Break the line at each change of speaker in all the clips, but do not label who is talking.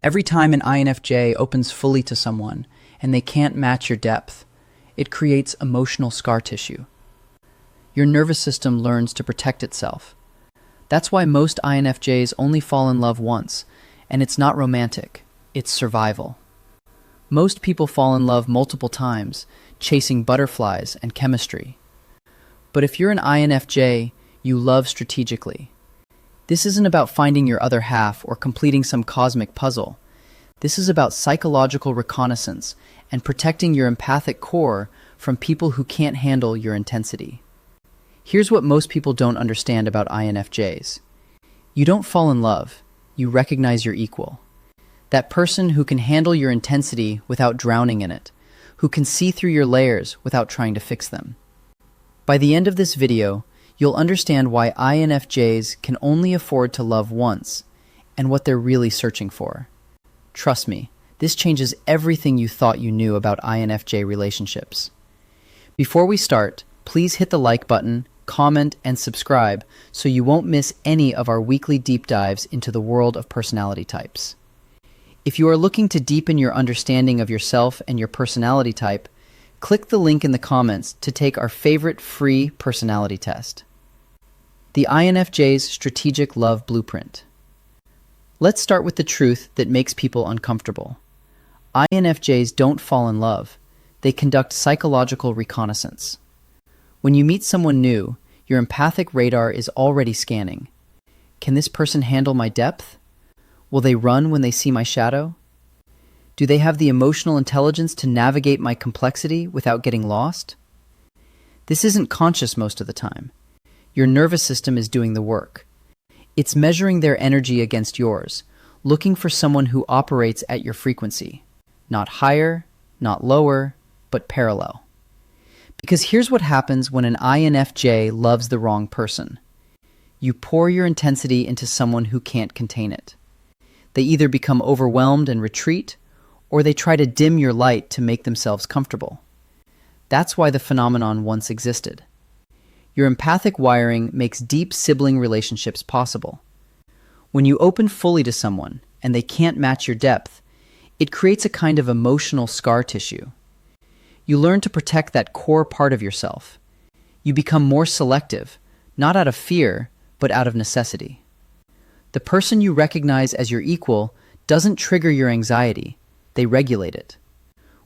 Every time an INFJ opens fully to someone and they can't match your depth, it creates emotional scar tissue. Your nervous system learns to protect itself. That's why most INFJs only fall in love once, and it's not romantic, it's survival. Most people fall in love multiple times, chasing butterflies and chemistry. But if you're an INFJ, you love strategically. This isn't about finding your other half or completing some cosmic puzzle. This is about psychological reconnaissance and protecting your empathic core from people who can't handle your intensity. Here's what most people don't understand about INFJs. You don't fall in love, you recognize your equal. That person who can handle your intensity without drowning in it, who can see through your layers without trying to fix them. By the end of this video, you'll understand why INFJs can only afford to love once and what they're really searching for. Trust me, this changes everything you thought you knew about INFJ relationships. Before we start, please hit the like button, comment, and subscribe so you won't miss any of our weekly deep dives into the world of personality types. If you are looking to deepen your understanding of yourself and your personality type, click the link in the comments to take our favorite free personality test. The INFJ's Strategic Love Blueprint. Let's start with the truth that makes people uncomfortable. INFJs don't fall in love. They conduct psychological reconnaissance. When you meet someone new, your empathic radar is already scanning. Can this person handle my depth? Will they run when they see my shadow? Do they have the emotional intelligence to navigate my complexity without getting lost? This isn't conscious most of the time. Your nervous system is doing the work. It's measuring their energy against yours, looking for someone who operates at your frequency. Not higher, not lower, but parallel. Because here's what happens when an INFJ loves the wrong person. You pour your intensity into someone who can't contain it. They either become overwhelmed and retreat, or they try to dim your light to make themselves comfortable. That's why the phenomenon once existed. Your empathic wiring makes deep sibling relationships possible. When you open fully to someone and they can't match your depth, it creates a kind of emotional scar tissue. You learn to protect that core part of yourself. You become more selective, not out of fear, but out of necessity. The person you recognize as your equal doesn't trigger your anxiety, they regulate it.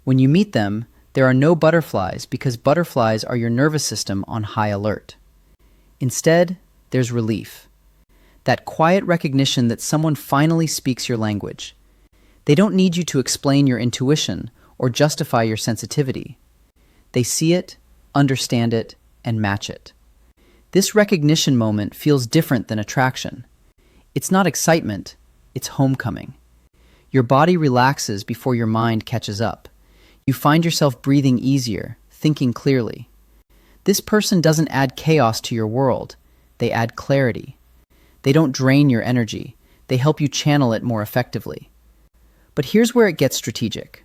When you meet them, there are no butterflies because butterflies are your nervous system on high alert. Instead, there's relief. That quiet recognition that someone finally speaks your language. They don't need you to explain your intuition or justify your sensitivity. They see it, understand it, and match it. This recognition moment feels different than attraction. It's not excitement, it's homecoming. Your body relaxes before your mind catches up. You find yourself breathing easier, thinking clearly. This person doesn't add chaos to your world, they add clarity. They don't drain your energy, they help you channel it more effectively. But here's where it gets strategic.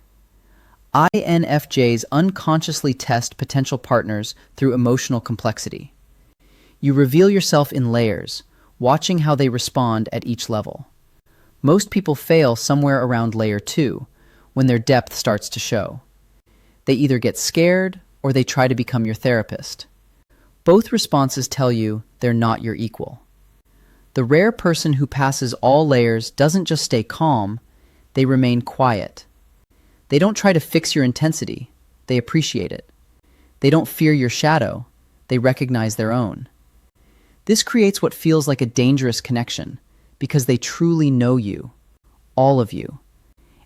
INFJs unconsciously test potential partners through emotional complexity. You reveal yourself in layers, watching how they respond at each level. Most people fail somewhere around layer 2, when their depth starts to show. They either get scared or they try to become your therapist. Both responses tell you they're not your equal. The rare person who passes all layers doesn't just stay calm, they remain quiet. They don't try to fix your intensity, they appreciate it. They don't fear your shadow, they recognize their own. This creates what feels like a dangerous connection because they truly know you, all of you,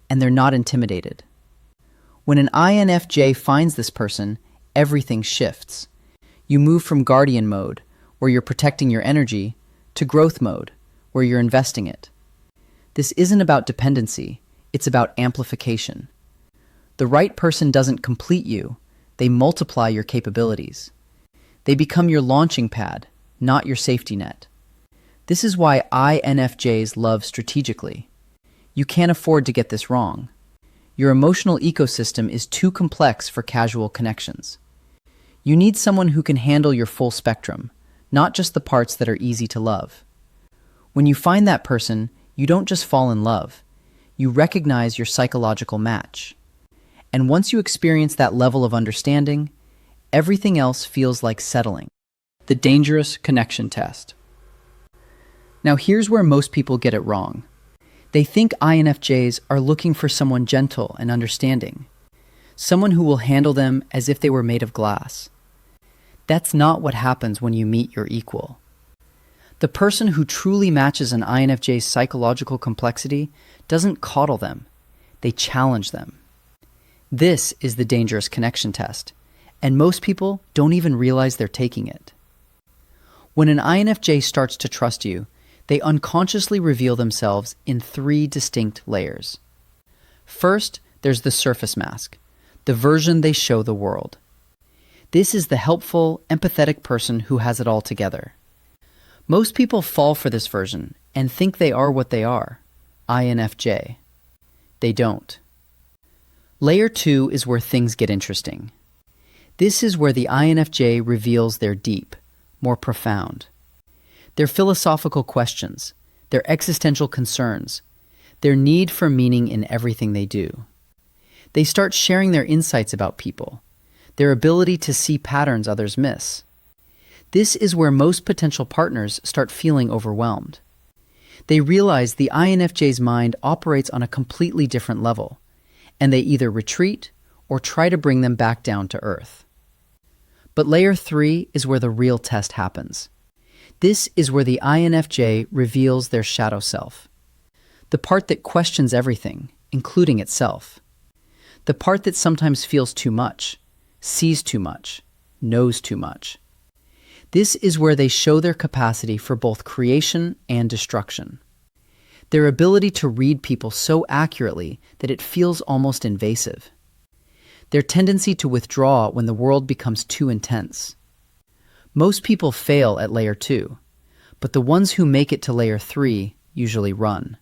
and they're not intimidated. When an INFJ finds this person, everything shifts. You move from guardian mode, where you're protecting your energy, to growth mode, where you're investing it. This isn't about dependency, it's about amplification. The right person doesn't complete you, they multiply your capabilities. They become your launching pad, not your safety net. This is why INFJs love strategically. You can't afford to get this wrong. Your emotional ecosystem is too complex for casual connections. You need someone who can handle your full spectrum, not just the parts that are easy to love. When you find that person, you don't just fall in love. you recognize your psychological match. And once you experience that level of understanding, everything else feels like settling. The dangerous connection test. Now here's where most people get it wrong. They think INFJs are looking for someone gentle and understanding, someone who will handle them as if they were made of glass. That's not what happens when you meet your equal. The person who truly matches an INFJ's psychological complexity doesn't coddle them, they challenge them. This is the dangerous connection test, and most people don't even realize they're taking it. When an INFJ starts to trust you, they unconsciously reveal themselves in 3 distinct layers. First, there's the surface mask, the version they show the world. This is the helpful, empathetic person who has it all together. Most people fall for this version and think they are what they are, INFJ. They don't. Layer 2 is where things get interesting. This is where the INFJ reveals their deep, more profound. Their philosophical questions, their existential concerns, their need for meaning in everything they do. They start sharing their insights about people, their ability to see patterns others miss. This is where most potential partners start feeling overwhelmed. They realize the INFJ's mind operates on a completely different level, and they either retreat or try to bring them back down to earth. But layer 3 is where the real test happens. This is where the INFJ reveals their shadow self, the part that questions everything, including itself, the part that sometimes feels too much, sees too much, knows too much. This is where they show their capacity for both creation and destruction. Their ability to read people so accurately that it feels almost invasive. Their tendency to withdraw when the world becomes too intense. Most people fail at layer 2, but the ones who make it to layer 3 usually run.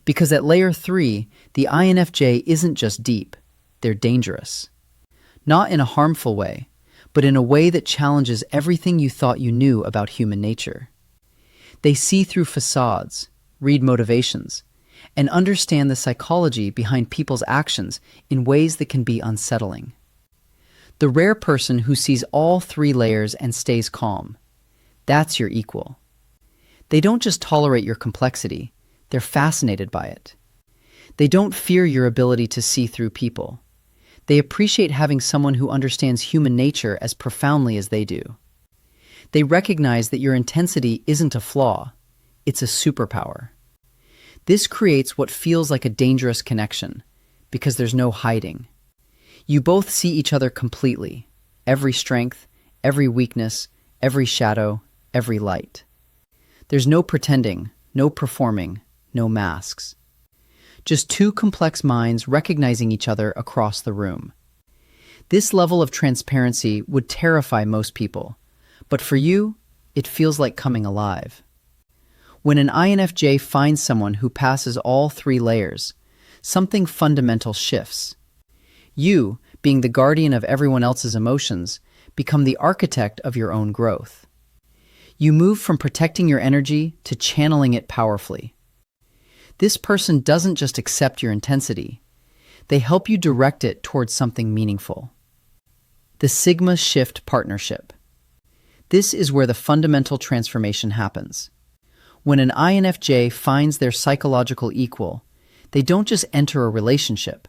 Because at layer 3, the INFJ isn't just deep, they're dangerous. Not in a harmful way, but in a way that challenges everything you thought you knew about human nature. They see through facades, read motivations, and understand the psychology behind people's actions in ways that can be unsettling. The rare person who sees all 3 layers and stays calm, that's your equal. They don't just tolerate your complexity, they're fascinated by it. They don't fear your ability to see through people. They appreciate having someone who understands human nature as profoundly as they do. They recognize that your intensity isn't a flaw, it's a superpower. This creates what feels like a dangerous connection, because there's no hiding. You both see each other completely, every strength, every weakness, every shadow, every light. There's no pretending, no performing, no masks. Just 2 complex minds recognizing each other across the room. This level of transparency would terrify most people, but for you, it feels like coming alive. When an INFJ finds someone who passes all 3 layers, something fundamental shifts. You, being the guardian of everyone else's emotions, become the architect of your own growth. You move from protecting your energy to channeling it powerfully. This person doesn't just accept your intensity, they help you direct it towards something meaningful. The Sigma Shift Partnership. This is where the fundamental transformation happens. When an INFJ finds their psychological equal, they don't just enter a relationship.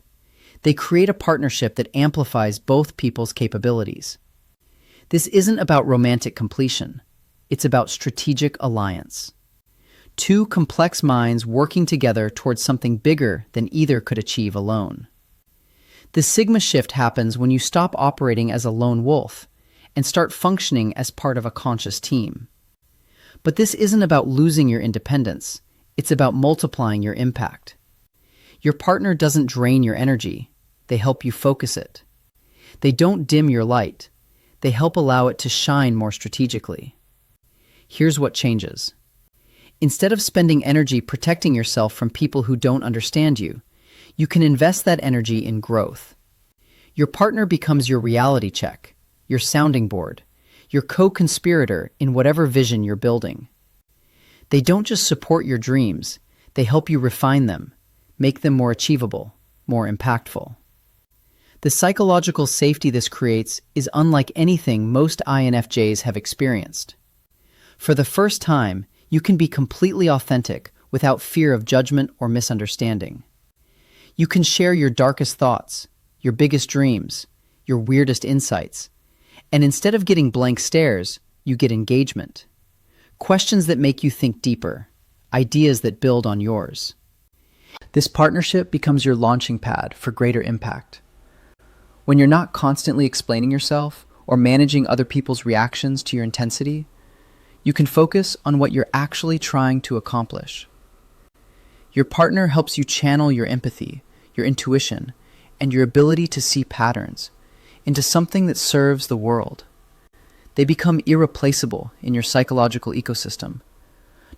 They create a partnership that amplifies both people's capabilities. This isn't about romantic completion. It's about strategic alliance. 2 complex minds working together towards something bigger than either could achieve alone. The Sigma shift happens when you stop operating as a lone wolf and start functioning as part of a conscious team. But this isn't about losing your independence. It's about multiplying your impact. Your partner doesn't drain your energy. They help you focus it. They don't dim your light. They help allow it to shine more strategically. Here's what changes. Instead of spending energy protecting yourself from people who don't understand you, you can invest that energy in growth. Your partner becomes your reality check, your sounding board, your co-conspirator in whatever vision you're building. They don't just support your dreams, they help you refine them. make them more achievable, more impactful. The psychological safety this creates is unlike anything most INFJs have experienced. For the first time, you can be completely authentic without fear of judgment or misunderstanding. You can share your darkest thoughts, your biggest dreams, your weirdest insights, and instead of getting blank stares, you get engagement. Questions that make you think deeper, ideas that build on yours. This partnership becomes your launching pad for greater impact. When you're not constantly explaining yourself or managing other people's reactions to your intensity, you can focus on what you're actually trying to accomplish. Your partner helps you channel your empathy, your intuition, and your ability to see patterns into something that serves the world. They become irreplaceable in your psychological ecosystem,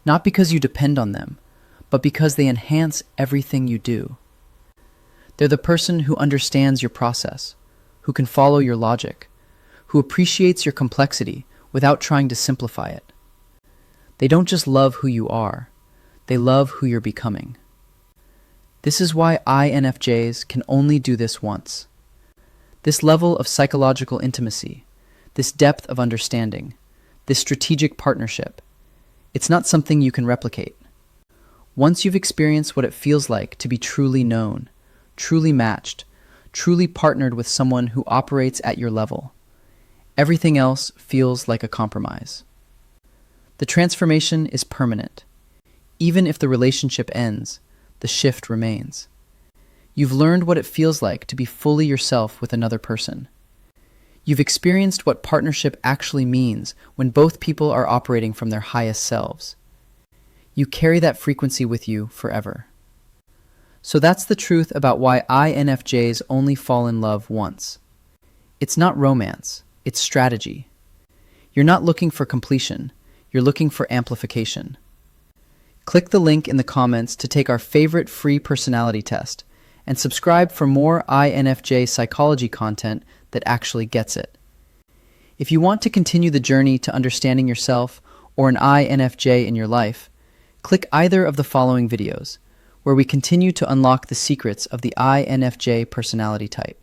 not because you depend on them, but because they enhance everything you do. They're the person who understands your process, who can follow your logic, who appreciates your complexity without trying to simplify it. They don't just love who you are, they love who you're becoming. This is why INFJs can only do this once. This level of psychological intimacy, this depth of understanding, this strategic partnership, it's not something you can replicate. Once you've experienced what it feels like to be truly known, truly matched, truly partnered with someone who operates at your level, everything else feels like a compromise. The transformation is permanent. Even if the relationship ends, the shift remains. You've learned what it feels like to be fully yourself with another person. You've experienced what partnership actually means when both people are operating from their highest selves. You carry that frequency with you forever. So that's the truth about why INFJs only fall in love once. It's not romance, it's strategy. You're not looking for completion, you're looking for amplification. Click the link in the comments to take our favorite free personality test and subscribe for more INFJ psychology content that actually gets it. If you want to continue the journey to understanding yourself or an INFJ in your life, click either of the following videos, where we continue to unlock the secrets of the INFJ personality type.